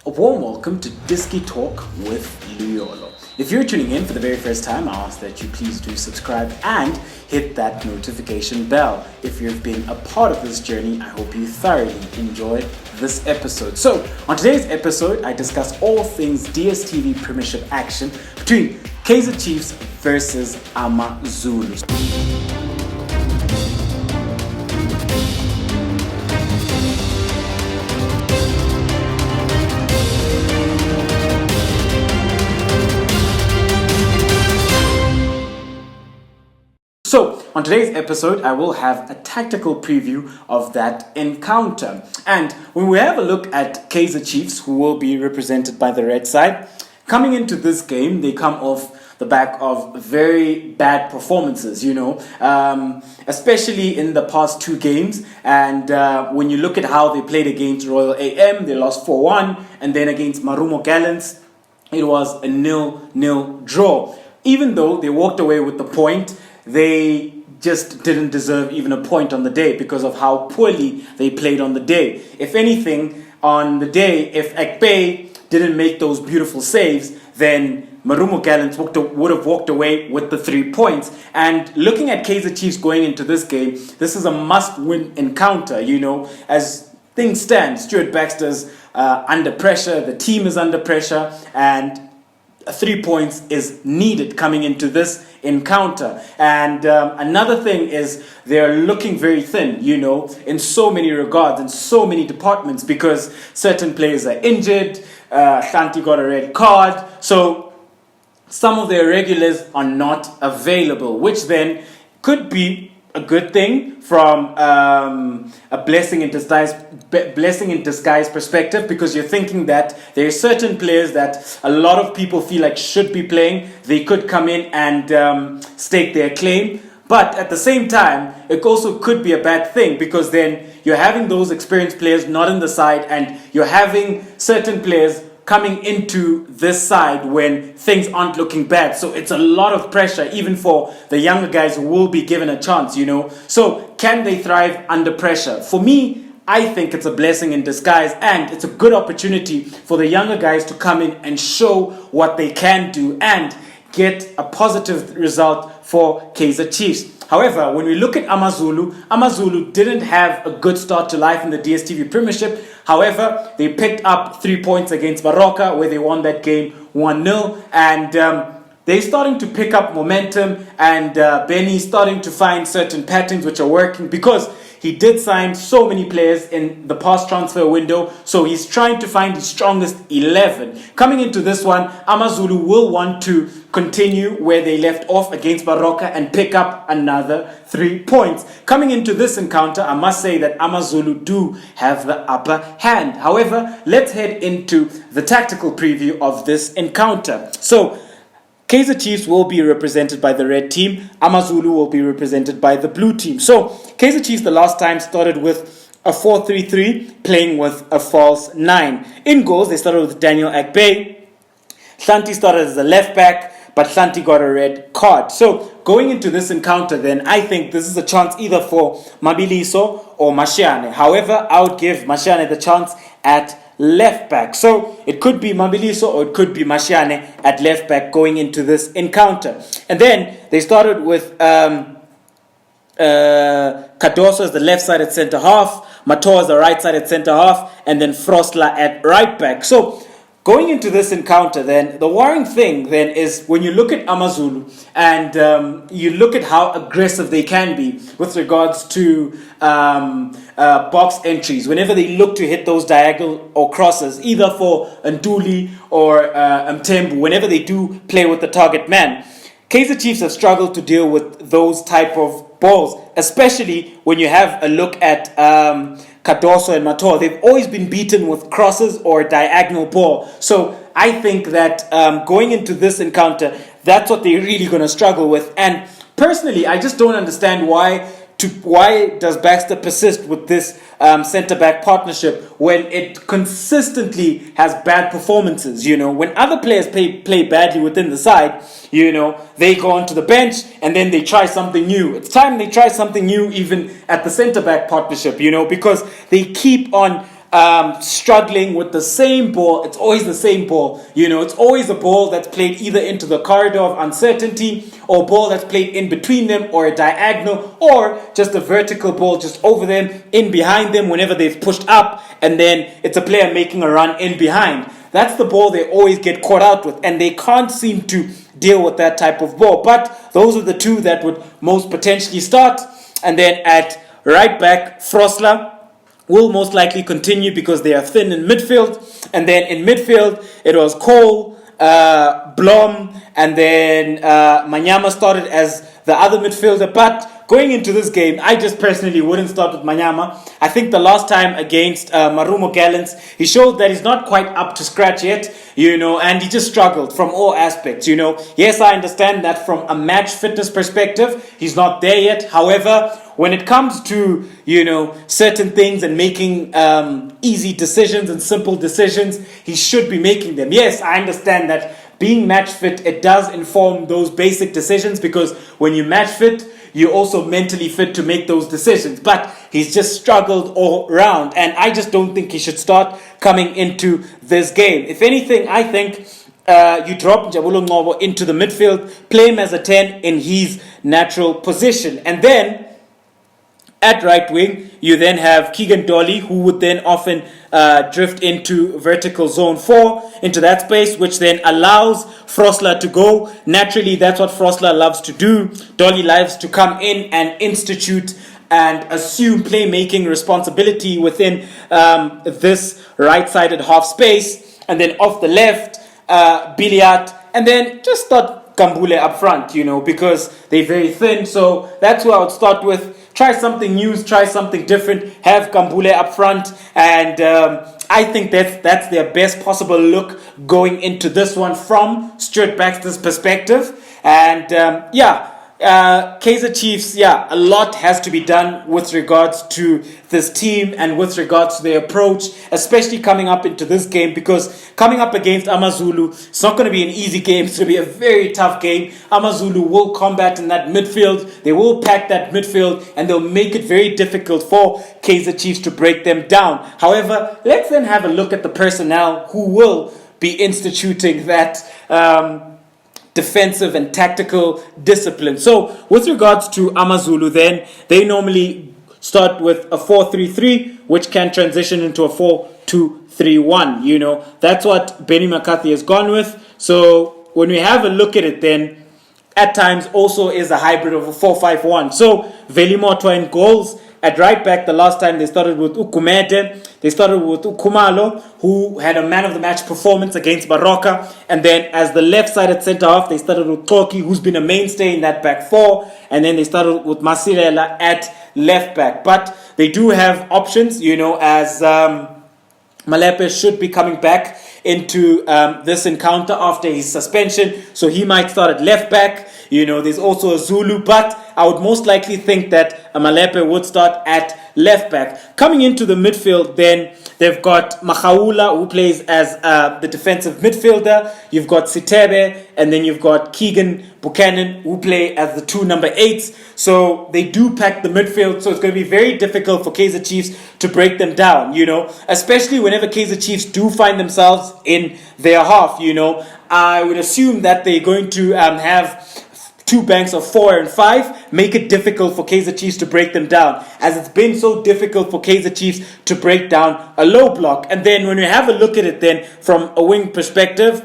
A warm welcome to Disky Talk with Luyolo. If you're tuning in for the very first time, I ask that you please do subscribe and hit that notification bell. If you've been a part of this journey, I hope you thoroughly enjoyed this episode. So, on today's episode, I discuss all things Dstv Premiership action between Kaizer Chiefs versus AMAZULU. So, on today's episode, I will have a tactical preview of that encounter. And when we have a look at Kaizer Chiefs, who will be represented by the red side, coming into this game, they come off the back of very bad performances, especially in the past two games. And when you look at how they played against Royal AM, they lost 4-1. And then against Marumo Gallants, it was a 0-0 draw. Even though they walked away with the point, they just didn't deserve even a point on the day because of how poorly they played on the day. If anything, on the day, if Ngcobo didn't make those beautiful saves, then Marumo Gallants would have walked away with the 3 points. And looking at Kaizer Chiefs going into this game, this is a must-win encounter, As things stand, Stuart Baxter's under pressure, the team is under pressure, and 3 points is needed coming into this encounter. And another thing is they're looking very thin, in so many regards, in so many departments, because certain players are injured. Shanti got a red card. So some of their regulars are not available, which then could be a good thing from a blessing in disguise perspective, because you're thinking that there are certain players that a lot of people feel like should be playing. They could come in and stake their claim. But at the same time, it also could be a bad thing, because then you're having those experienced players not in the side, and you're having certain players coming into this side when things aren't looking bad. So it's a lot of pressure, even for the younger guys who will be given a chance, So can they thrive under pressure? For me, I think it's a blessing in disguise, and it's a good opportunity for the younger guys to come in and show what they can do and get a positive result for Kaizer Chiefs. However, when we look at AMAZULU didn't have a good start to life in the Dstv Premiership. However, they picked up 3 points against Baroka, where they won that game 1-0. And they're starting to pick up momentum, and Benni's starting to find certain patterns which are working, because he did sign so many players in the past transfer window, so he's trying to find his strongest 11. Coming into this one, AMAZULU will want to continue where they left off against Baroka and pick up another 3 points. Coming into this encounter, I must say that AMAZULU do have the upper hand. However, let's head into the tactical preview of this encounter. So, Kaizer Chiefs will be represented by the red team. AMAZULU will be represented by the blue team. So, Kaizer Chiefs the last time started with a 4-3-3, playing with a false 9. In goals, they started with Daniel Ngcobo. Shanti started as a left back, but Shanti got a red card. So, going into this encounter then, I think this is a chance either for Mabiliso or Mashiane. However, I would give Mashiane the chance at left back. So it could be Mabiliso or it could be Mashiane at left back going into this encounter. And then they started with Cardoso as the left side at centre half, Mato as the right side at centre half, and then Frostler at right back. So going into this encounter then, the worrying thing then is when you look at AMAZULU and you look at how aggressive they can be with regards to box entries. Whenever they look to hit those diagonal or crosses, either for Nduli or Mtembu, whenever they do play with the target man, Kaizer Chiefs have struggled to deal with those type of balls, especially when you have a look at Cardoso and Mato. They've always been beaten with crosses or diagonal ball. So I think that going into this encounter, that's what they're really going to struggle with. And personally, I just don't understand why does Baxter persist with this centre-back partnership when it consistently has bad performances. When other players play badly within the side, they go onto the bench and then they try something new. It's time they try something new even at the centre-back partnership, because they keep on struggling with the same ball. It's always the same ball. It's always a ball that's played either into the corridor of uncertainty, or a ball that's played in between them, or a diagonal, or just a vertical ball just over them, in behind them whenever they've pushed up, and then it's a player making a run in behind. That's the ball they always get caught out with, and they can't seem to deal with that type of ball. But those are the two that would most potentially start. And then at right back, Frosler will most likely continue because they are thin in midfield. And then in midfield, it was Cole, Blom, and then Manyama started as the other midfielder. But going into this game, I just personally wouldn't start with Manyama. I think the last time against Marumo Gallants, he showed that he's not quite up to scratch yet, and he just struggled from all aspects, Yes, I understand that from a match fitness perspective, he's not there yet. However, when it comes to, certain things and making easy decisions and simple decisions, he should be making them. Yes, I understand that being match fit, it does inform those basic decisions, because when you match fit, you're also mentally fit to make those decisions. But he's just struggled all round, and I just don't think he should start coming into this game. If anything, I think you drop Ngcobo Ngcobo into the midfield, play him as a 10 in his natural position, and then at right wing, you then have Keegan Dolly, who would then often drift into vertical zone 4, into that space, which then allows Frosler to go. Naturally, that's what Frosler loves to do. Dolly loves to come in and institute and assume playmaking responsibility within this right-sided half space. And then off the left, Billiard, and then just start Kambule up front, because they're very thin. So that's who I would start with. Try something new, try something different, have Kambule up front, and I think that's their best possible look going into this one from Stuart Baxter's perspective. And Kaizer Chiefs, a lot has to be done with regards to this team and with regards to their approach, especially coming up into this game, because coming up against AMAZULU, it's not going to be an easy game. It's going to be a very tough game. AMAZULU will combat in that midfield. They will pack that midfield, and they'll make it very difficult for Kaizer Chiefs to break them down. However, let's then have a look at the personnel who will be instituting that defensive and tactical discipline. So with regards to AMAZULU, then they normally start with a 4-3-3, which can transition into a 4-2-3-1. That's what Benni McCarthy has gone with. So when we have a look at it, then at times also is a hybrid of a 4-5-1. So Velimotwa in goals. At right back, the last time they started with Ukumete, they started with Ukumalo, who had a man of the match performance against Baroka. And then as the left-sided centre-half, they started with Toki, who's been a mainstay in that back four. And then they started with Masirela at left back. But they do have options, as Malepe should be coming back into this encounter after his suspension. So he might start at left back. There's also a Zulu, but I would most likely think that Malepe would start at left back. Coming into the midfield, then they've got Makhaula, who plays as the defensive midfielder. You've got Sitebe, and then you've got Keegan Buchanan, who play as the two number 8s. So they do pack the midfield, so it's going to be very difficult for Kaizer Chiefs to break them down, especially whenever Kaizer Chiefs do find themselves in their half, I would assume that they're going to have two banks of 4 and 5, make it difficult for Kaizer Chiefs to break them down, as it's been so difficult for Kaizer Chiefs to break down a low block. And then when we have a look at it then from a wing perspective,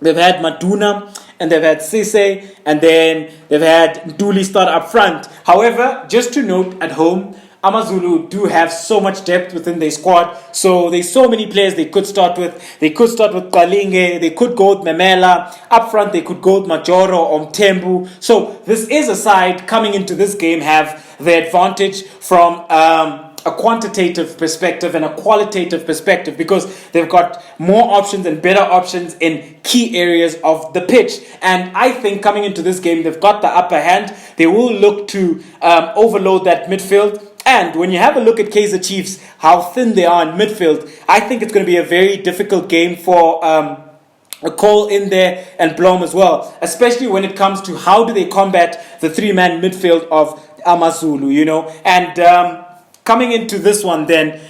they've had Maduna, and they've had Sise, and then they've had Nduli start up front. However, just to note at home, AMAZULU do have so much depth within their squad, so there's so many players they could start with. They could start with Kalinge, they could go with Memela. Up front, they could go with Majoro or Mtembu. So this is a side coming into this game have the advantage from a quantitative perspective and a qualitative perspective, because they've got more options and better options in key areas of the pitch. And I think coming into this game, they've got the upper hand. They will look to overload that midfield. And when you have a look at Kaizer Chiefs, how thin they are in midfield, I think it's going to be a very difficult game for a Cole in there and Blom as well, especially when it comes to how do they combat the 3-man midfield of AMAZULU, And coming into this one then,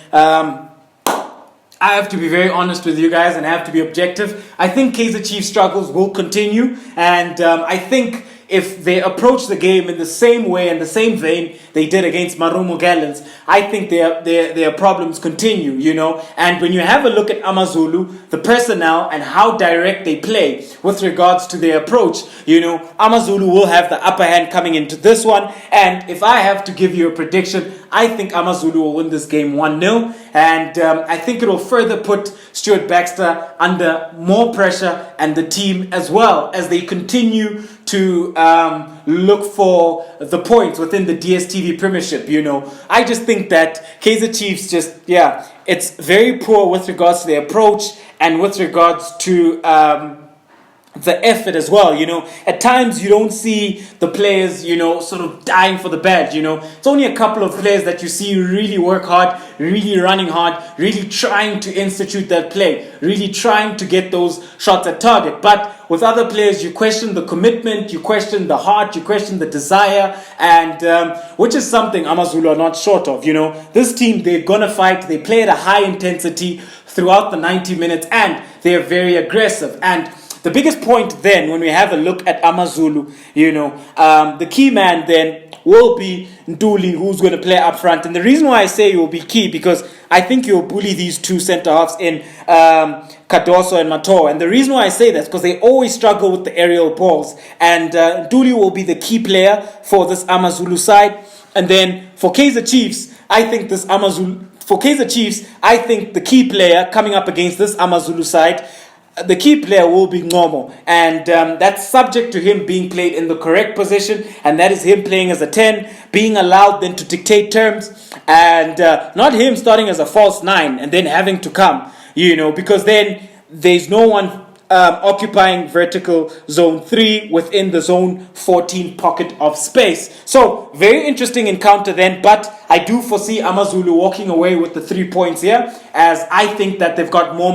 I have to be very honest with you guys and I have to be objective. I think Kaizer Chiefs struggles will continue, and I think if they approach the game in the same way and the same vein they did against Marumo Gallants, I think their problems continue, you know. And when you have a look at AmaZulu, the personnel and how direct they play with regards to their approach, you know, AmaZulu will have the upper hand coming into this one. And if I have to give you a prediction, I think AmaZulu will win this game 1-0. And I think it will further put Stuart Baxter under more pressure and the team as well as they continue to look for the points within the Dstv Premiership, you know. I just think that Kaizer Chiefs it's very poor with regards to their approach and with regards to the effort as well, you know. At times you don't see the players, you know, sort of dying for the badge, you know. It's only a couple of players that you see really work hard, really running hard, really trying to institute that play, really trying to get those shots at target. But with other players, you question the commitment, you question the heart, you question the desire, and which is something AmaZulu are not short of, you know. This team, they're gonna fight, they play at a high intensity throughout the 90 minutes, and they're very aggressive. And the biggest point then, when we have a look at AmaZulu, you know, the key man then will be Ntuli, who's going to play up front. And the reason why I say he will be key, because I think you'll bully these two centre-halves in Kadoso and Mato. And the reason why I say that is because they always struggle with the aerial balls. And Ntuli will be the key player for this AmaZulu side. And then for Kaizer Chiefs, I think the key player coming up against this AmaZulu side, the key player will be Ngcobo, and that's subject to him being played in the correct position, and that is him playing as a 10, being allowed then to dictate terms, and not him starting as a false 9 and then having to come, you know, because then there's no one occupying vertical zone 3 within the zone 14 pocket of space. So very interesting encounter then, but I do foresee AmaZulu walking away with the 3 points here, as I think that they've got more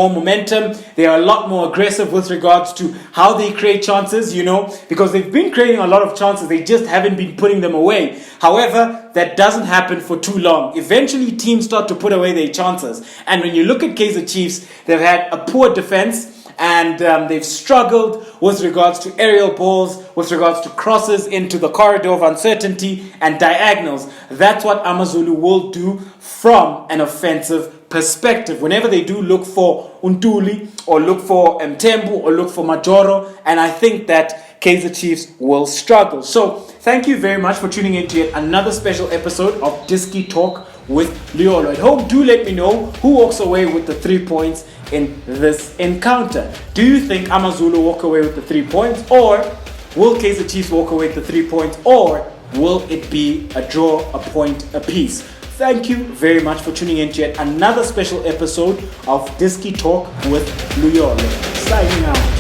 momentum. They are a lot more aggressive with regards to how they create chances, you know, because they've been creating a lot of chances, they just haven't been putting them away. However, that doesn't happen for too long. Eventually teams start to put away their chances, and when you look at Kaizer Chiefs, they've had a poor defense, and they've struggled with regards to aerial balls, with regards to crosses into the corridor of uncertainty and diagonals. That's what AmaZulu will do from an offensive perspective. Whenever they do look for Ntuli or look for Mtembu or look for Majoro, and I think that Kaizer Chiefs will struggle. So thank you very much for tuning in to yet another special episode of Diski Talk with Leolo. At home, do let me know who walks away with the 3 points in this encounter. Do you think AmaZulu walk away with the 3 points, or will Kaizer Chiefs walk away with the 3 points, or will it be a draw, a point apiece? Thank you very much for tuning in to yet another special episode of Diski Talk with Leolo. Signing out.